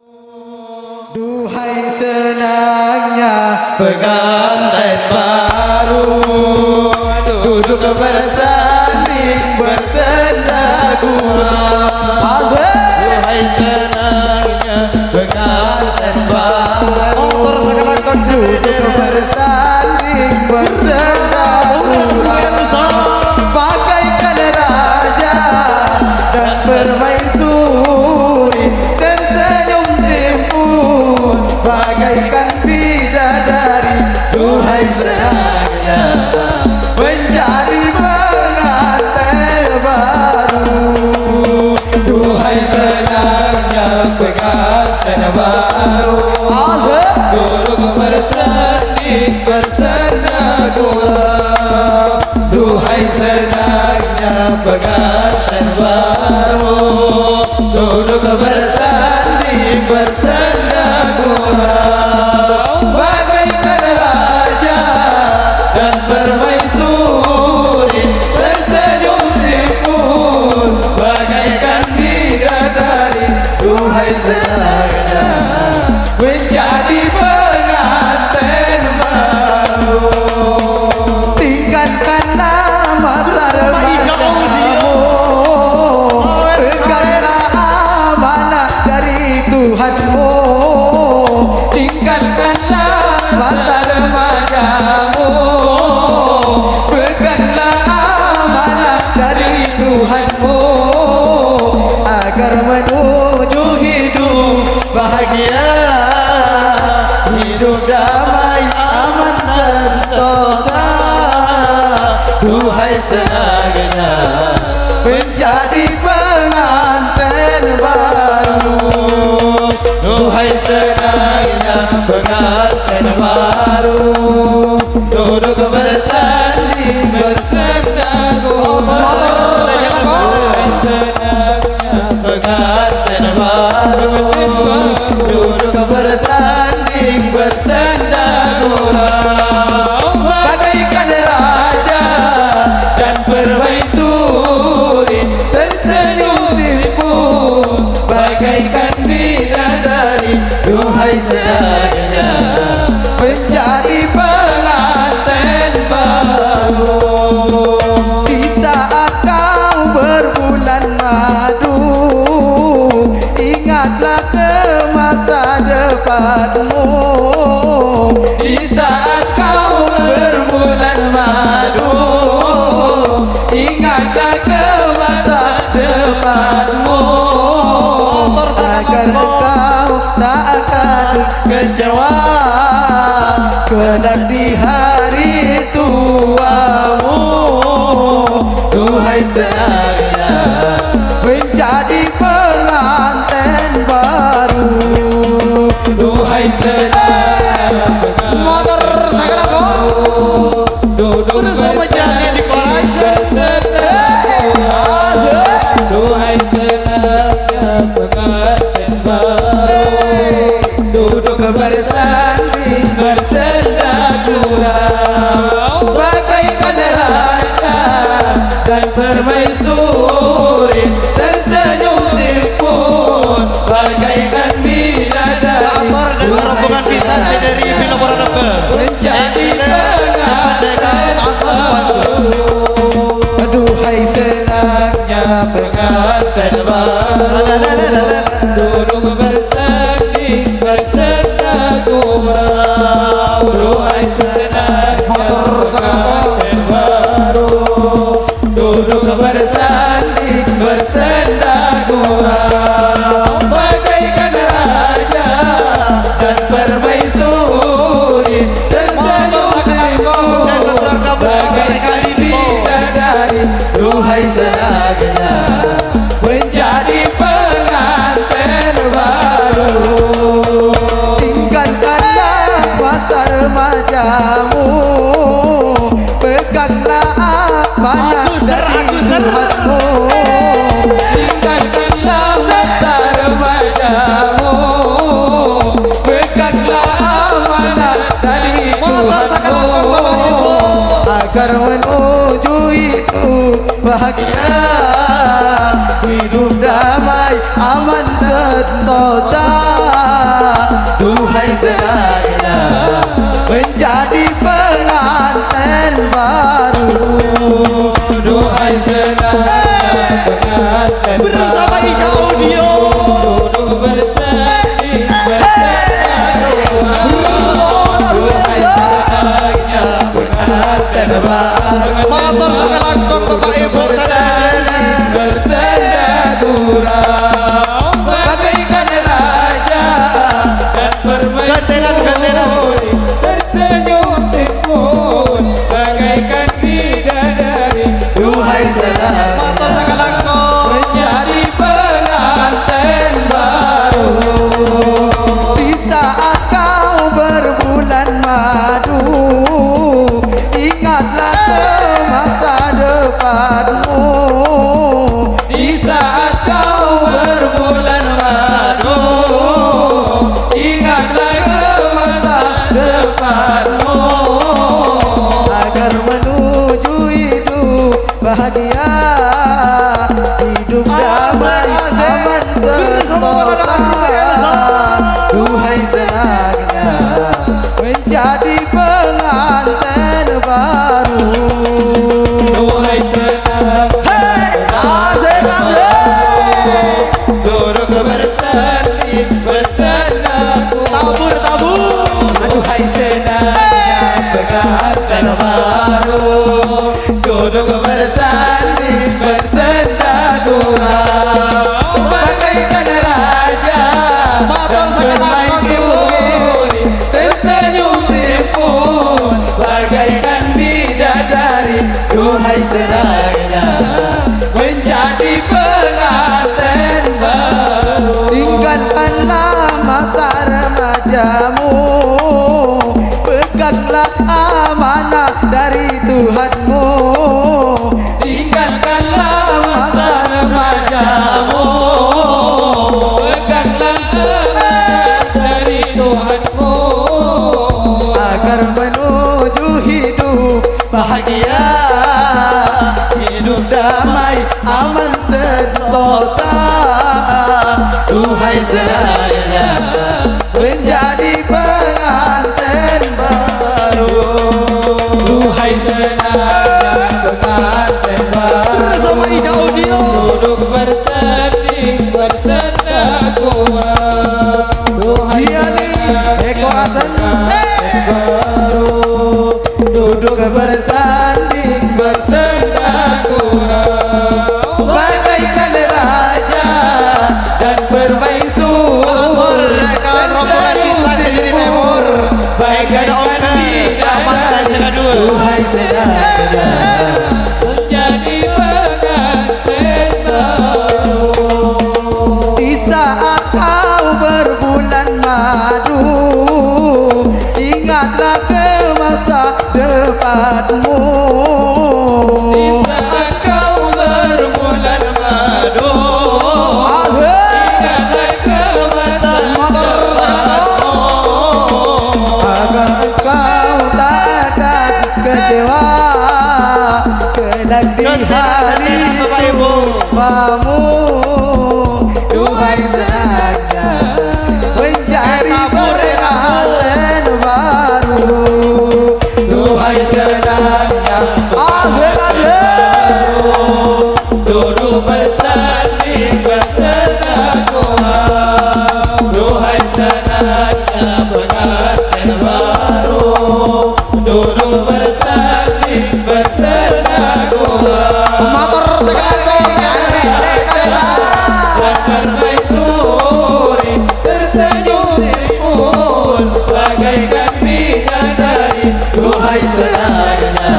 Duhai senangnya pengantin baru, duduk bersanding bersenda gurau. Duhai senangnya pengantin baru, duduk bersanding bersenda gurau. Bagaikan raja dan permaisuri tersenyum simpul, bagaikan bidadari. Duhai senangnya menjadi pengantin baru. Duhai senangnya pengantin baru, duduk bersanding bersenda gurau. Duhai senangnya pengantin baru, duduk bersanding bersenda gurau. Bagaikan raja dan permaisuri tersenyum simpul, bagaikan bidadari. Duhai senangnya menjadi pengantin baru. Tinggalkanlah masa remajamu, peganglah amanah dari Tuhanmu. Tinggalkanlah masa remajamu, peganglah amanah dari Tuhanmu, agar menuju hidup bahagia, hidup damai aman sentosa. Duhai senangnya menjadi pengantin baru. Duhai senangnya pengantin baru, duduk bersanding bersenda gurau. Duhai senangnya pengantin baru, duduk bersanding bersenda gurau. Bagaikan raja dan permaisuri tersenyum simpul, bagaikan bidadari. Duhai senangnya menjadi pengantin baru. Di saat kau berbulan madu, ingatlah ke masa depanmu. Di saat kau berbulan madu, ingatlah ke masa depanmu, agar kau tak akan kecewa kelak di hari tuamu. Duhai senangnya menjadi pengantin baru. Duhai senangnya motor segala kau duduk bersama di koran. Duhai senangnya pengantin baru, duduk bersanding bersenda gurau. Bagaikan raja dan permaisuri tersenyum simpul, bagaikan bidadari. Rombongan bisa dari film menjadi pengantin baru. Duhai senangnya pengantin baru, duduk bersanding bersenda gurau. Duhai senangnya pengantin baru, duduk bersanding bersenda gurau. Bagaikan raja dan permaisuri tersenyum simpul, bagaikan bidadari. Duhai senangnya menjadi pengantin baru. Tinggalkanlah masa remajamu, peganglah amanah dari Tuhanmu. Tinggalkanlah masa remajamu, peganglah amanah dari Tuhanmu, agar menuju hidup bahagia, hidup damai aman sentosa. senangnya menjadi pengantin baru. Duhai senangnya pengantin Bersama Ika Audio. duduk bersanding bersama. Duhai senangnya pengantin baru. Motor sekarang tong Bapak Ibu Bersanding bersenda gurau bagaikan raja dan Ganteran, ganteran. permaisuri tersenyum simpul bagaikan bidadari. Duhai senang Motor sekarang tong menjadi pengantin baru di saat kau berbulan madu. Ingatlah ke masa depanmu di saat kau berbulan madu. Ingatlah ke masa depanmu agar menuju hidup bahagia, hidup damai aman sentosa. Duhai senangnya menjadi pengantin baru. Duhai senang, hei asik asik, duduk bersanding bersenda tabur tabur. Aduhai senangnya pengantin baru duduk bersanding bersenda gurau bagaikan raja dan permaisuri tersenyum simpul bagaikan bidadari. Duhai senangnya menjadi pengantin baru. Tinggalkanlah masa remajamu, peganglah amanah dari Tuhanmu. Tinggalkanlah masa remajamu, peganglah amanah dari Tuhanmu agar menuju hidup bahagia, hidup damai aman sentosa. Duhai senangnya menjadi pengantin baru. Duhai senangnya pengantin baru. Bersama Ika Audio. Duduk bersanding bersenda gurau. Jiani dekorasi baru duduk bersanding bersenda gurau bagaikan raja dan permaisuri Tabur, rekan rombongan bisa jadi timur. bagaikan bidadari. Duhai senangnya menjadi pengantin baru di saat kau berbulan madu. Ingatlah ke masa depanmu di saat kau berbulan madu. Ingatlah ke masa depanmu agar engkau tak akan kecewa kelak di hari Bapak Ibu. tuamu. Duhai senangnya menjadi pengantin baru. Duhai senangnya asik asik, duduk bersanding bersenda gurau. Duhai senangnya pengantin baru duduk bersanding bersenda gurau. Motor sekarang dan permaisuri tersenyum simpul bagaikan bidadari. Duhai senangnya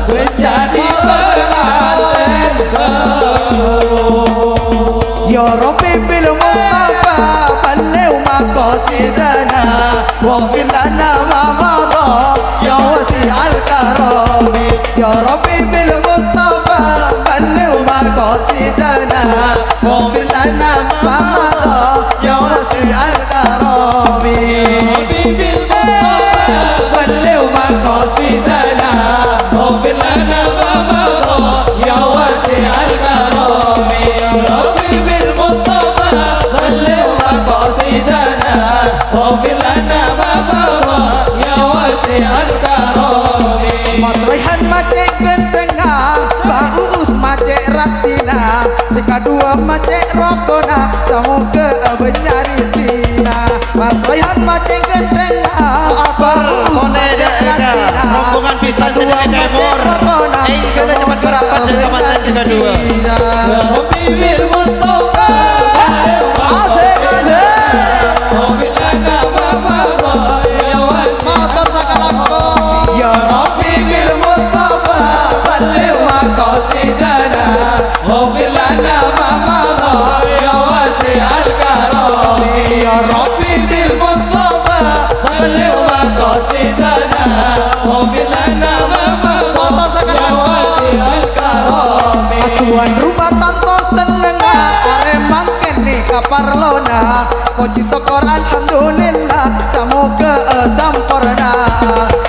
menjadi pengantin baru. Ya Rabbi bil Mustafa balligh maqasidana waghfir lana ma madha ya wasi'al karami. Ya Rabbi bil Mustafa balligh maqasidana waghfir lana ma madha ya wasi'al karami. balligh maqasidana waghfir lana ma madha ya wasi'al karami. Ya Rabbi bil Mustafa balligh maqasidana واغفر لنا dua macet rokona semoga banyak rizkina Mas Rayhan macet gendengna Akbar kone daerah rombongan pisan dari timur insya Allah cepat berapat di kawasan 32 Ya Rabbi bil Mustafa asik Wafir lana ma madha ya wasi motor sakalangko Ya Rabbi bil Mustafa balligh maqasidana Wafir lana ma madha ya wasi al-karam Ya Rabbi bil Mustafa balligh maqasidana Wafir lana ma madha ya wasi al-karam Tuan rumah tanto seneng aremang kene kaparlona puji syukur alhamdulillah semoga sempurna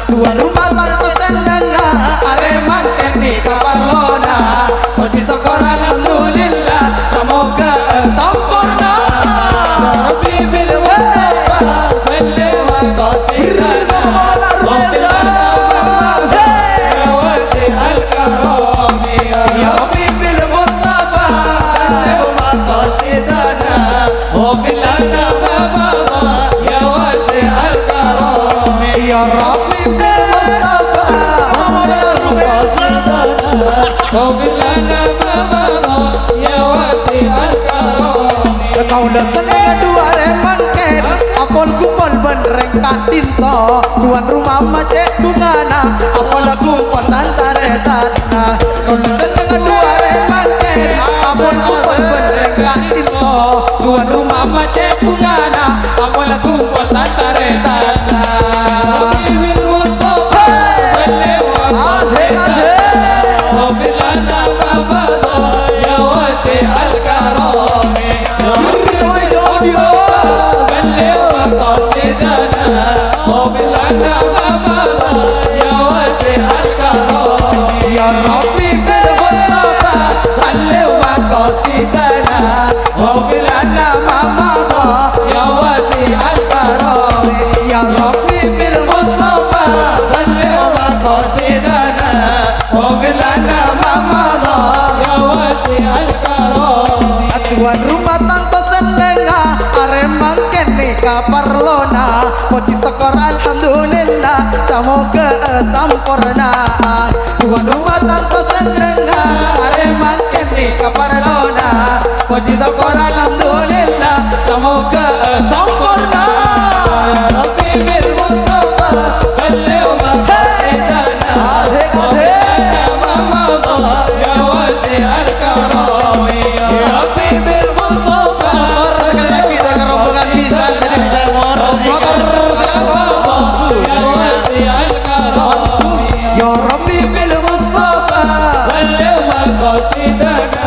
Tuan rumah tanto seneng aremang kene kaparlona puji syukur alhamdulillah semoga sempurna Rabbi bil Mustafa balligh maqasidana Wafir lana ma madha ya wasi al-karam Ya Rabbi bil Mustafa balligh maqasidana Wafir lana ma madha ya wasi al-karam Ya Rabbi bil Mustafa Wafir lana ma madha ya wasi al-karam kau dah seneng dua remangken apol kumpul benereng kak tinto tuan rumah macet bungana apol kumpul tantare tanah kau dah seneng dua remangken apol kumpul benereng kak tinto tuan rumah macet bungana apol kumpul tantare tanah Rabbi bil Mustafa balligh asik Wafir lana ma madha ya wasi al-karam Sampai jodoh balligh maqasidana Wafir lana ma madha ya wasi al-karam Ya Rabbi bil Mustafa balligh maqasidana Wafir lana ma madha ya wasi al-karam Ya Rabbi bil Mustafa balligh maqasidana Wafir lana ma madha ya wasi al-karam Tuan rumah tanto seneng aremang kene kaparlona puji syukur alhamdulillah semoga sempurna Tuan rumah tanto seneng aremang kene kaparlona puji syukur alhamdulillah semoga sempurna Rabbi bil Mustafa balligh maqasidana Asik ma madha ya wasi al-karam Ya Rabbi bil Mustafa lagi dengan rombongan pisan dari timur motor ya wasi al-karam Ya Rabbi bil Mustafa balligh maqasidana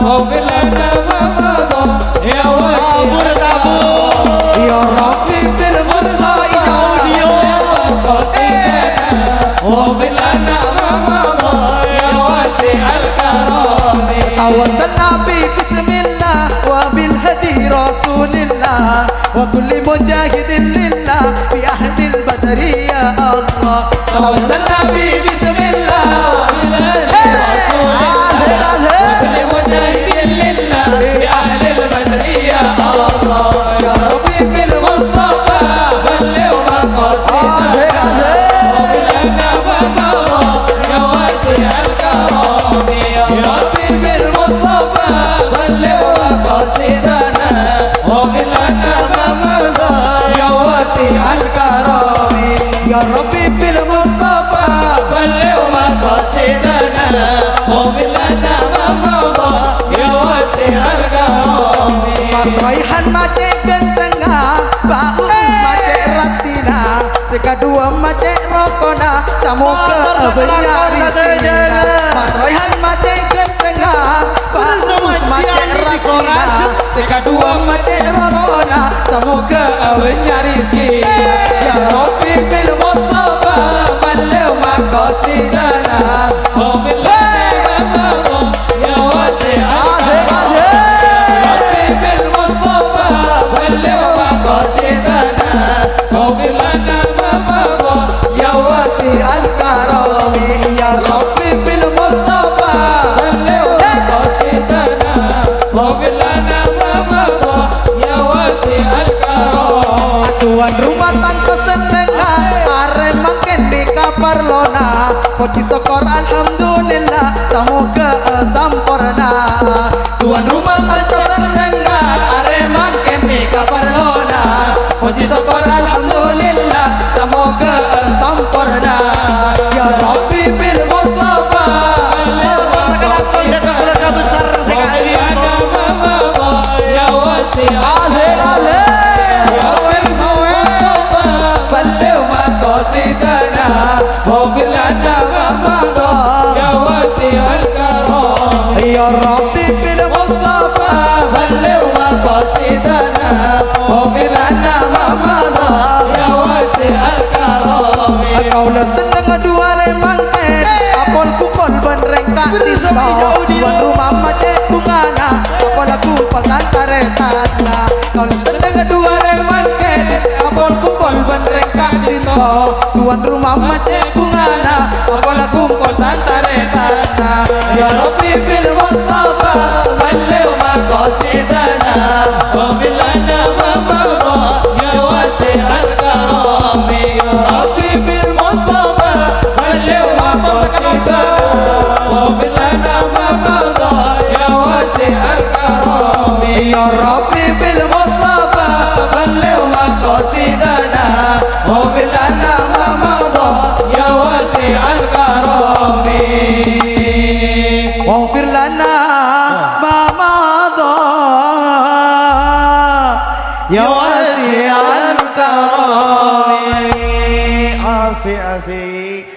Wafir lana ma madha ya wasi tabur tabur Ya Rabbi bil Mustafa audio Wafir lana ma madha ya wasi al-karam Tawassal Nabi Bismillah wa bil hadi Rasulillah wa kulli mujahidin lillah bi ahlil badri ya Allah Tawassal Nabi Bismillah Ya Rabbi bil Mustafa Ya Rabbi bil Mustafa بلغ مقاصدنا واغفر لنا ما مضى يا واسع الكرم Mas Rayhan macet gentengah Bagus macet ratina Sekadua macet rokona Semoga banyak rizkinya Mas Rayhan macet gentengah Bagus macet ratina Sekadua macet rokona Semoga banyak rizkinya Ya Rabbi bil Mustafa Baligh maqasidana واغفر لنا ما مضى يا واسع Asik ربي بالمصطفى بلغ مقاصدنا واغفر لنا ما مضى Ya wasi al-karami Ya Rabbi bil Mustafa puji syukur alhamdulillah semoga sempurna. Tuan rumah harta senengan Arema kene kaparlona. Puji syukur alhamdulillah semoga sempurna. Ya Rabbi bil Mustafa langsung dekat keluarga besar sekali. Ya wasi بلغ مقاصدنا واغفر لنا ما مضى Ya wasi al-karam يا ربي بالمصطفى بلغ مقاصدنا واغفر لنا ما مضى Ya wasi al-karam Kau dah senang dua remangken Apol kumpul benreng kak disto Tuan rumah macet bungana Apol kumpul tantare tanah Kau dah senang dua remangken Apol kumpul benreng kak disto Tuan rumah macet bungana Apol kumpul tantare tanah Ya Rabbi bil Mustafa Balik maqasidana واغفر لنا ما مضى يا واسع الكرم يا ربي بالمصطفى بلغ مقاصدنا واغفر لنا ما مضى يا واسع الكرم يا ربي بالمصطفى بلغ مقاصدنا واغفر لنا ما مضى يا واسع الكرم واغفر لنا ما مضى يا واسع الكرم Asik asik.